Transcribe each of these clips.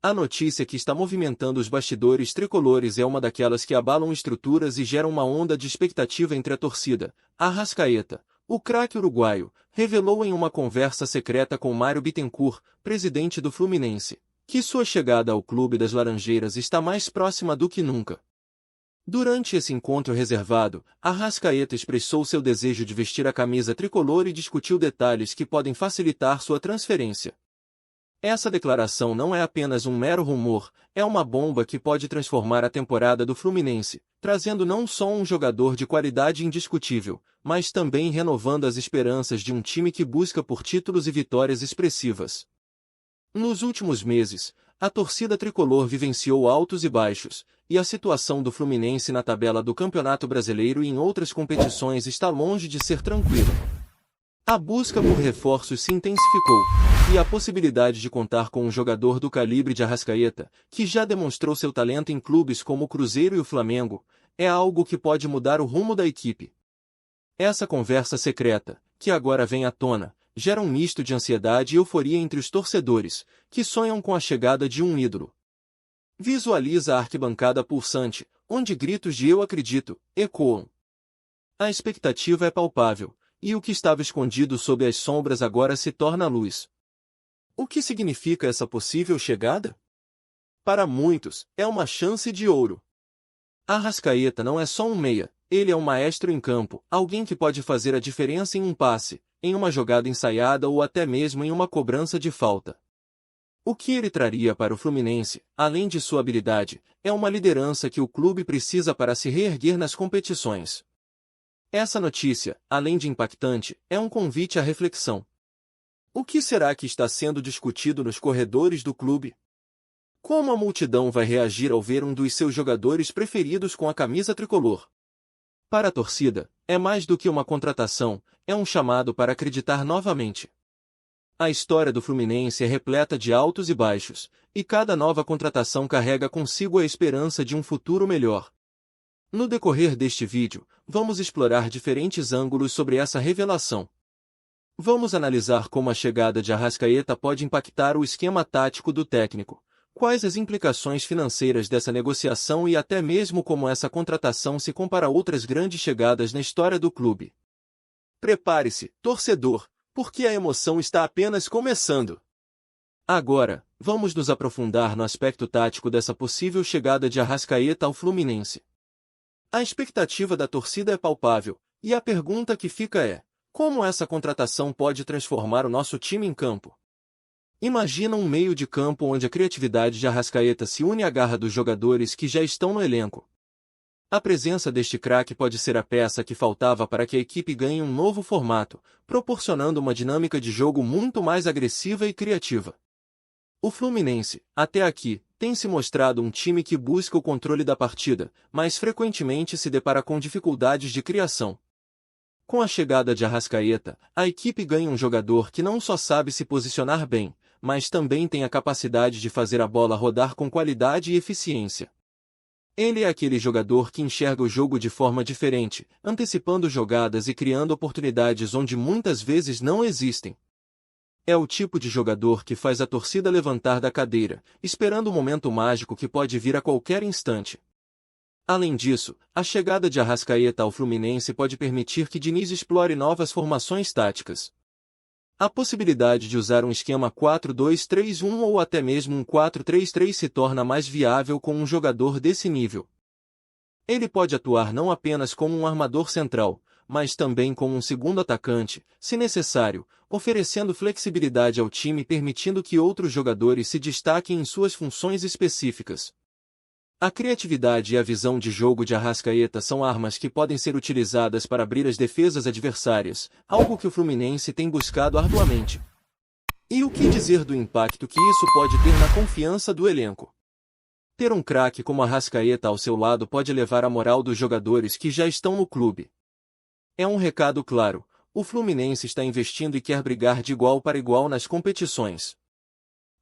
A notícia que está movimentando os bastidores tricolores é uma daquelas que abalam estruturas e geram uma onda de expectativa entre a torcida. Arrascaeta, o craque uruguaio, revelou em uma conversa secreta com Mário Bittencourt, presidente do Fluminense, que sua chegada ao clube das Laranjeiras está mais próxima do que nunca. Durante esse encontro reservado, Arrascaeta expressou seu desejo de vestir a camisa tricolor e discutiu detalhes que podem facilitar sua transferência. Essa declaração não é apenas um mero rumor, é uma bomba que pode transformar a temporada do Fluminense, trazendo não só um jogador de qualidade indiscutível, mas também renovando as esperanças de um time que busca por títulos e vitórias expressivas. Nos últimos meses, a torcida tricolor vivenciou altos e baixos, e a situação do Fluminense na tabela do Campeonato Brasileiro e em outras competições está longe de ser tranquila. A busca por reforços se intensificou, e a possibilidade de contar com um jogador do calibre de Arrascaeta, que já demonstrou seu talento em clubes como o Cruzeiro e o Flamengo, é algo que pode mudar o rumo da equipe. Essa conversa secreta, que agora vem à tona, gera um misto de ansiedade e euforia entre os torcedores, que sonham com a chegada de um ídolo. Visualiza a arquibancada pulsante, onde gritos de "eu acredito" ecoam. A expectativa é palpável, e o que estava escondido sob as sombras agora se torna luz. O que significa essa possível chegada? Para muitos, é uma chance de ouro. Arrascaeta não é só um meia, ele é um maestro em campo, alguém que pode fazer a diferença em um passe, em uma jogada ensaiada ou até mesmo em uma cobrança de falta. O que ele traria para o Fluminense, além de sua habilidade, é uma liderança que o clube precisa para se reerguer nas competições. Essa notícia, além de impactante, é um convite à reflexão. O que será que está sendo discutido nos corredores do clube? Como a multidão vai reagir ao ver um dos seus jogadores preferidos com a camisa tricolor? Para a torcida, é mais do que uma contratação, é um chamado para acreditar novamente. A história do Fluminense é repleta de altos e baixos, e cada nova contratação carrega consigo a esperança de um futuro melhor. No decorrer deste vídeo, vamos explorar diferentes ângulos sobre essa revelação. Vamos analisar como a chegada de Arrascaeta pode impactar o esquema tático do técnico, quais as implicações financeiras dessa negociação e até mesmo como essa contratação se compara a outras grandes chegadas na história do clube. Prepare-se, torcedor, porque a emoção está apenas começando. Agora, vamos nos aprofundar no aspecto tático dessa possível chegada de Arrascaeta ao Fluminense. A expectativa da torcida é palpável, e a pergunta que fica é: como essa contratação pode transformar o nosso time em campo? Imagina um meio de campo onde a criatividade de Arrascaeta se une à garra dos jogadores que já estão no elenco. A presença deste craque pode ser a peça que faltava para que a equipe ganhe um novo formato, proporcionando uma dinâmica de jogo muito mais agressiva e criativa. O Fluminense, até aqui, tem se mostrado um time que busca o controle da partida, mas frequentemente se depara com dificuldades de criação. Com a chegada de Arrascaeta, a equipe ganha um jogador que não só sabe se posicionar bem, mas também tem a capacidade de fazer a bola rodar com qualidade e eficiência. Ele é aquele jogador que enxerga o jogo de forma diferente, antecipando jogadas e criando oportunidades onde muitas vezes não existem. É o tipo de jogador que faz a torcida levantar da cadeira, esperando o momento mágico que pode vir a qualquer instante. Além disso, a chegada de Arrascaeta ao Fluminense pode permitir que Diniz explore novas formações táticas. A possibilidade de usar um esquema 4-2-3-1 ou até mesmo um 4-3-3 se torna mais viável com um jogador desse nível. Ele pode atuar não apenas como um armador central, mas também como um segundo atacante, se necessário, oferecendo flexibilidade ao time e permitindo que outros jogadores se destaquem em suas funções específicas. A criatividade e a visão de jogo de Arrascaeta são armas que podem ser utilizadas para abrir as defesas adversárias, algo que o Fluminense tem buscado arduamente. E o que dizer do impacto que isso pode ter na confiança do elenco? Ter um craque como Arrascaeta ao seu lado pode elevar a moral dos jogadores que já estão no clube. É um recado claro: o Fluminense está investindo e quer brigar de igual para igual nas competições.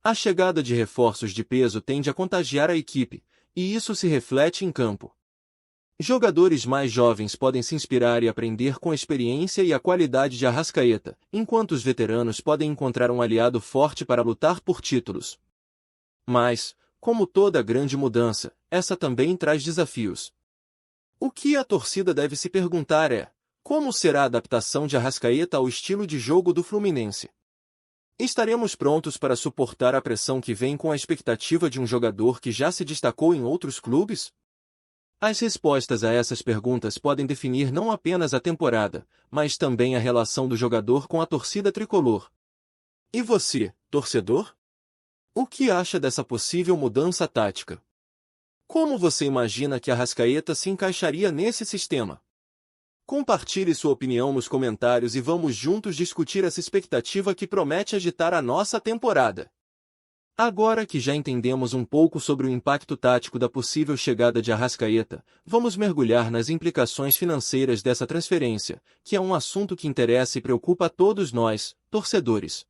A chegada de reforços de peso tende a contagiar a equipe, e isso se reflete em campo. Jogadores mais jovens podem se inspirar e aprender com a experiência e a qualidade de Arrascaeta, enquanto os veteranos podem encontrar um aliado forte para lutar por títulos. Mas, como toda grande mudança, essa também traz desafios. O que a torcida deve se perguntar é: como será a adaptação de Arrascaeta ao estilo de jogo do Fluminense? Estaremos prontos para suportar a pressão que vem com a expectativa de um jogador que já se destacou em outros clubes? As respostas a essas perguntas podem definir não apenas a temporada, mas também a relação do jogador com a torcida tricolor. E você, torcedor? O que acha dessa possível mudança tática? Como você imagina que Arrascaeta se encaixaria nesse sistema? Compartilhe sua opinião nos comentários e vamos juntos discutir essa expectativa que promete agitar a nossa temporada. Agora que já entendemos um pouco sobre o impacto tático da possível chegada de Arrascaeta, vamos mergulhar nas implicações financeiras dessa transferência, que é um assunto que interessa e preocupa a todos nós, torcedores.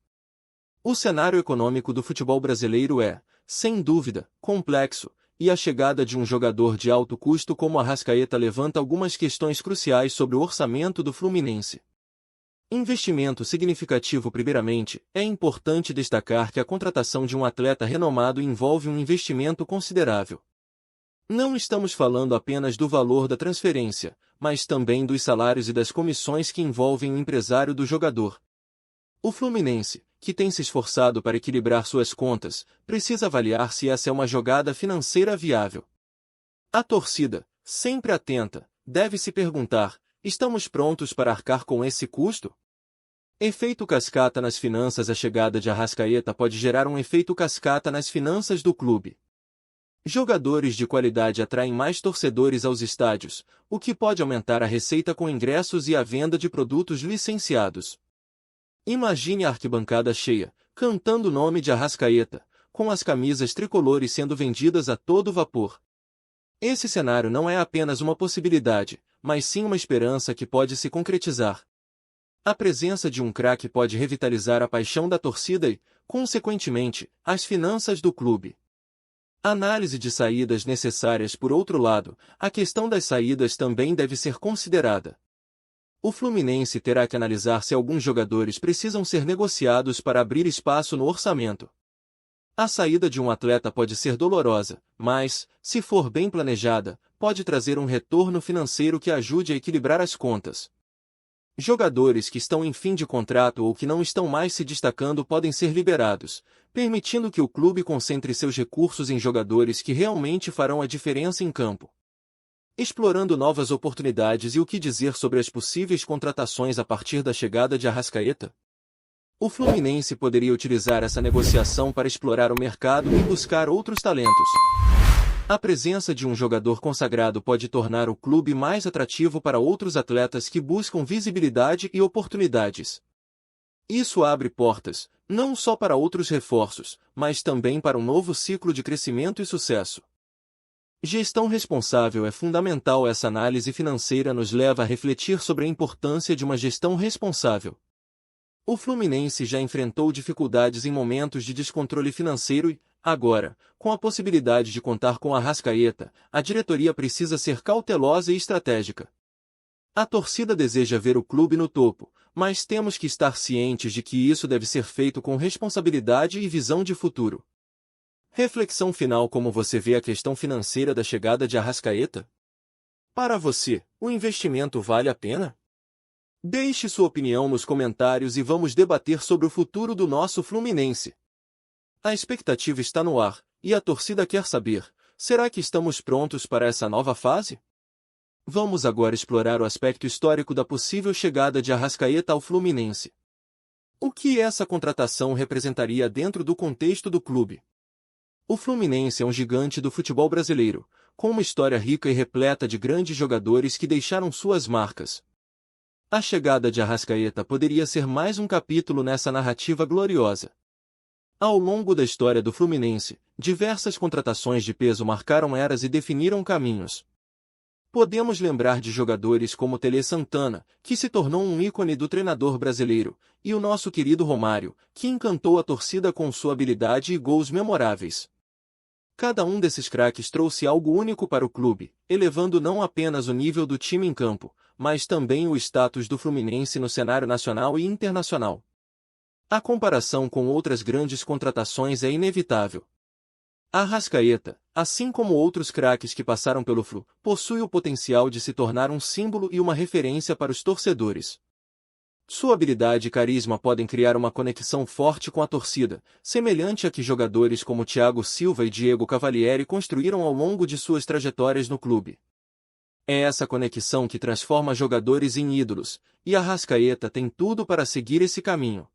O cenário econômico do futebol brasileiro é, sem dúvida, complexo, e a chegada de um jogador de alto custo como Arrascaeta levanta algumas questões cruciais sobre o orçamento do Fluminense. Investimento significativo. Primeiramente, é importante destacar que a contratação de um atleta renomado envolve um investimento considerável. Não estamos falando apenas do valor da transferência, mas também dos salários e das comissões que envolvem o empresário do jogador. O Fluminense, que tem se esforçado para equilibrar suas contas, precisa avaliar se essa é uma jogada financeira viável. A torcida, sempre atenta, deve se perguntar: estamos prontos para arcar com esse custo? Efeito cascata nas finanças. A chegada de Arrascaeta pode gerar um efeito cascata nas finanças do clube. Jogadores de qualidade atraem mais torcedores aos estádios, o que pode aumentar a receita com ingressos e a venda de produtos licenciados. Imagine a arquibancada cheia, cantando o nome de Arrascaeta, com as camisas tricolores sendo vendidas a todo vapor. Esse cenário não é apenas uma possibilidade, mas sim uma esperança que pode se concretizar. A presença de um craque pode revitalizar a paixão da torcida e, consequentemente, as finanças do clube. Análise de saídas necessárias. Por outro lado, a questão das saídas também deve ser considerada. O Fluminense terá que analisar se alguns jogadores precisam ser negociados para abrir espaço no orçamento. A saída de um atleta pode ser dolorosa, mas, se for bem planejada, pode trazer um retorno financeiro que ajude a equilibrar as contas. Jogadores que estão em fim de contrato ou que não estão mais se destacando podem ser liberados, permitindo que o clube concentre seus recursos em jogadores que realmente farão a diferença em campo. Explorando novas oportunidades. E o que dizer sobre as possíveis contratações a partir da chegada de Arrascaeta? O Fluminense poderia utilizar essa negociação para explorar o mercado e buscar outros talentos. A presença de um jogador consagrado pode tornar o clube mais atrativo para outros atletas que buscam visibilidade e oportunidades. Isso abre portas, não só para outros reforços, mas também para um novo ciclo de crescimento e sucesso. Gestão responsável é fundamental. Essa análise financeira nos leva a refletir sobre a importância de uma gestão responsável. O Fluminense já enfrentou dificuldades em momentos de descontrole financeiro e, agora, com a possibilidade de contar com Arrascaeta, a diretoria precisa ser cautelosa e estratégica. A torcida deseja ver o clube no topo, mas temos que estar cientes de que isso deve ser feito com responsabilidade e visão de futuro. Reflexão final. Como você vê a questão financeira da chegada de Arrascaeta? Para você, o investimento vale a pena? Deixe sua opinião nos comentários e vamos debater sobre o futuro do nosso Fluminense. A expectativa está no ar, e a torcida quer saber: será que estamos prontos para essa nova fase? Vamos agora explorar o aspecto histórico da possível chegada de Arrascaeta ao Fluminense. O que essa contratação representaria dentro do contexto do clube? O Fluminense é um gigante do futebol brasileiro, com uma história rica e repleta de grandes jogadores que deixaram suas marcas. A chegada de Arrascaeta poderia ser mais um capítulo nessa narrativa gloriosa. Ao longo da história do Fluminense, diversas contratações de peso marcaram eras e definiram caminhos. Podemos lembrar de jogadores como Tele Santana, que se tornou um ícone do treinador brasileiro, e o nosso querido Romário, que encantou a torcida com sua habilidade e gols memoráveis. Cada um desses craques trouxe algo único para o clube, elevando não apenas o nível do time em campo, mas também o status do Fluminense no cenário nacional e internacional. A comparação com outras grandes contratações é inevitável. Arrascaeta, assim como outros craques que passaram pelo Flu, possui o potencial de se tornar um símbolo e uma referência para os torcedores. Sua habilidade e carisma podem criar uma conexão forte com a torcida, semelhante a que jogadores como Thiago Silva e Diego Cavalieri construíram ao longo de suas trajetórias no clube. É essa conexão que transforma jogadores em ídolos, e Arrascaeta tem tudo para seguir esse caminho.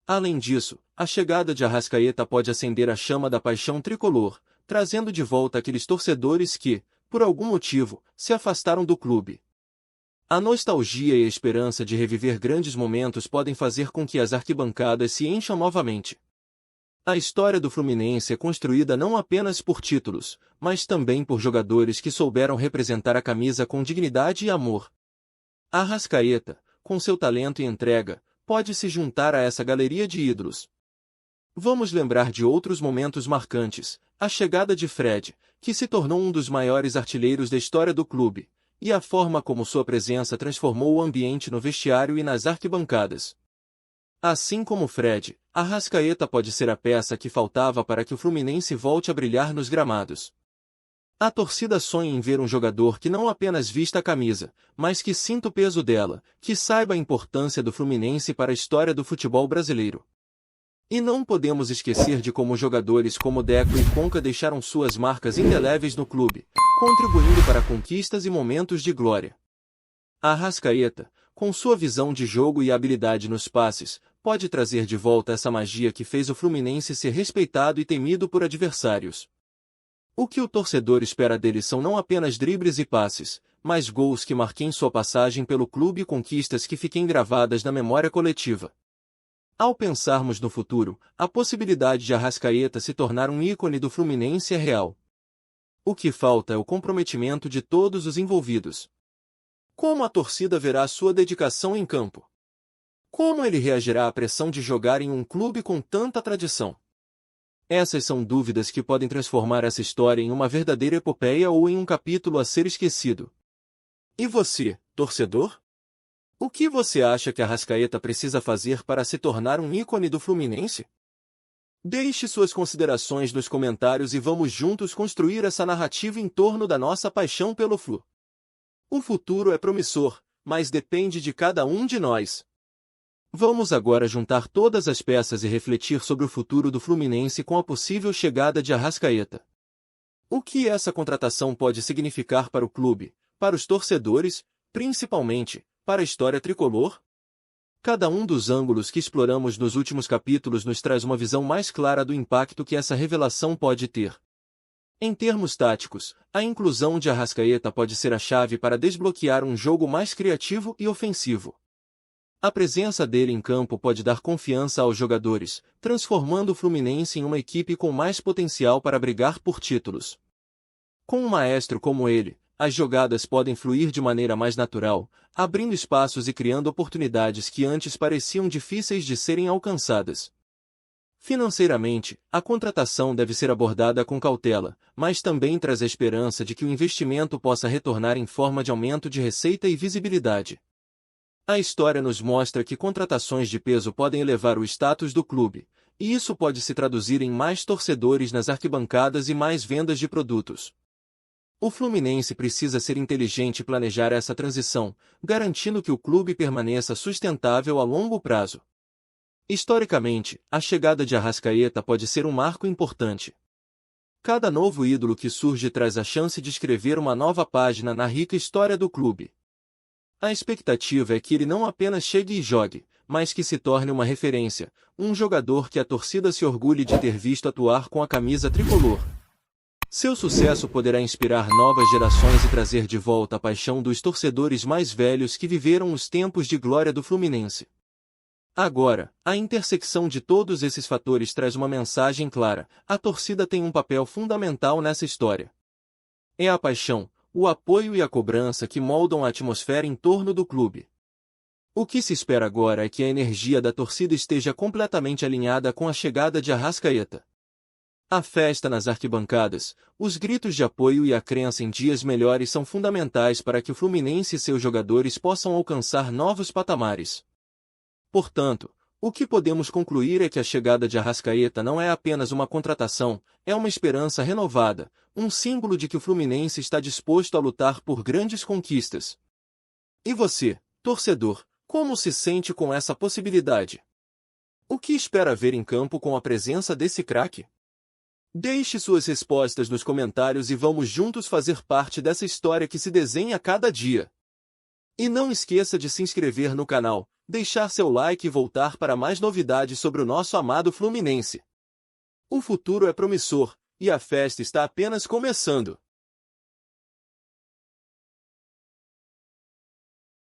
Além disso, a chegada de Arrascaeta pode acender a chama da paixão tricolor, trazendo de volta aqueles torcedores que, por algum motivo, se afastaram do clube. A nostalgia e a esperança de reviver grandes momentos podem fazer com que as arquibancadas se encham novamente. A história do Fluminense é construída não apenas por títulos, mas também por jogadores que souberam representar a camisa com dignidade e amor. Arrascaeta, com seu talento e entrega, pode se juntar a essa galeria de ídolos. Vamos lembrar de outros momentos marcantes, a chegada de Fred, que se tornou um dos maiores artilheiros da história do clube, e a forma como sua presença transformou o ambiente no vestiário e nas arquibancadas. Assim como Fred, Arrascaeta pode ser a peça que faltava para que o Fluminense volte a brilhar nos gramados. A torcida sonha em ver um jogador que não apenas vista a camisa, mas que sinta o peso dela, que saiba a importância do Fluminense para a história do futebol brasileiro. E não podemos esquecer de como jogadores como Deco e Conca deixaram suas marcas indeléveis no clube, contribuindo para conquistas e momentos de glória. Arrascaeta, com sua visão de jogo e habilidade nos passes, pode trazer de volta essa magia que fez o Fluminense ser respeitado e temido por adversários. O que o torcedor espera dele são não apenas dribles e passes, mas gols que marquem sua passagem pelo clube e conquistas que fiquem gravadas na memória coletiva. Ao pensarmos no futuro, a possibilidade de Arrascaeta se tornar um ícone do Fluminense é real. O que falta é o comprometimento de todos os envolvidos. Como a torcida verá sua dedicação em campo? Como ele reagirá à pressão de jogar em um clube com tanta tradição? Essas são dúvidas que podem transformar essa história em uma verdadeira epopeia ou em um capítulo a ser esquecido. E você, torcedor? O que você acha que Arrascaeta precisa fazer para se tornar um ícone do Fluminense? Deixe suas considerações nos comentários e vamos juntos construir essa narrativa em torno da nossa paixão pelo Flu. O futuro é promissor, mas depende de cada um de nós. Vamos agora juntar todas as peças e refletir sobre o futuro do Fluminense com a possível chegada de Arrascaeta. O que essa contratação pode significar para o clube, para os torcedores, principalmente, para a história tricolor? Cada um dos ângulos que exploramos nos últimos capítulos nos traz uma visão mais clara do impacto que essa revelação pode ter. Em termos táticos, a inclusão de Arrascaeta pode ser a chave para desbloquear um jogo mais criativo e ofensivo. A presença dele em campo pode dar confiança aos jogadores, transformando o Fluminense em uma equipe com mais potencial para brigar por títulos. Com um maestro como ele, as jogadas podem fluir de maneira mais natural, abrindo espaços e criando oportunidades que antes pareciam difíceis de serem alcançadas. Financeiramente, a contratação deve ser abordada com cautela, mas também traz a esperança de que o investimento possa retornar em forma de aumento de receita e visibilidade. A história nos mostra que contratações de peso podem elevar o status do clube, e isso pode se traduzir em mais torcedores nas arquibancadas e mais vendas de produtos. O Fluminense precisa ser inteligente e planejar essa transição, garantindo que o clube permaneça sustentável a longo prazo. Historicamente, a chegada de Arrascaeta pode ser um marco importante. Cada novo ídolo que surge traz a chance de escrever uma nova página na rica história do clube. A expectativa é que ele não apenas chegue e jogue, mas que se torne uma referência, um jogador que a torcida se orgulhe de ter visto atuar com a camisa tricolor. Seu sucesso poderá inspirar novas gerações e trazer de volta a paixão dos torcedores mais velhos que viveram os tempos de glória do Fluminense. Agora, a intersecção de todos esses fatores traz uma mensagem clara: a torcida tem um papel fundamental nessa história. É a paixão, o apoio e a cobrança que moldam a atmosfera em torno do clube. O que se espera agora é que a energia da torcida esteja completamente alinhada com a chegada de Arrascaeta. A festa nas arquibancadas, os gritos de apoio e a crença em dias melhores são fundamentais para que o Fluminense e seus jogadores possam alcançar novos patamares. Portanto, O que podemos concluir é que a chegada de Arrascaeta não é apenas uma contratação, é uma esperança renovada, um símbolo de que o Fluminense está disposto a lutar por grandes conquistas. E você, torcedor, como se sente com essa possibilidade? O que espera ver em campo com a presença desse craque? Deixe suas respostas nos comentários e vamos juntos fazer parte dessa história que se desenha a cada dia. E não esqueça de se inscrever no canal, deixar seu like e voltar para mais novidades sobre o nosso amado Fluminense. O futuro é promissor, e a festa está apenas começando.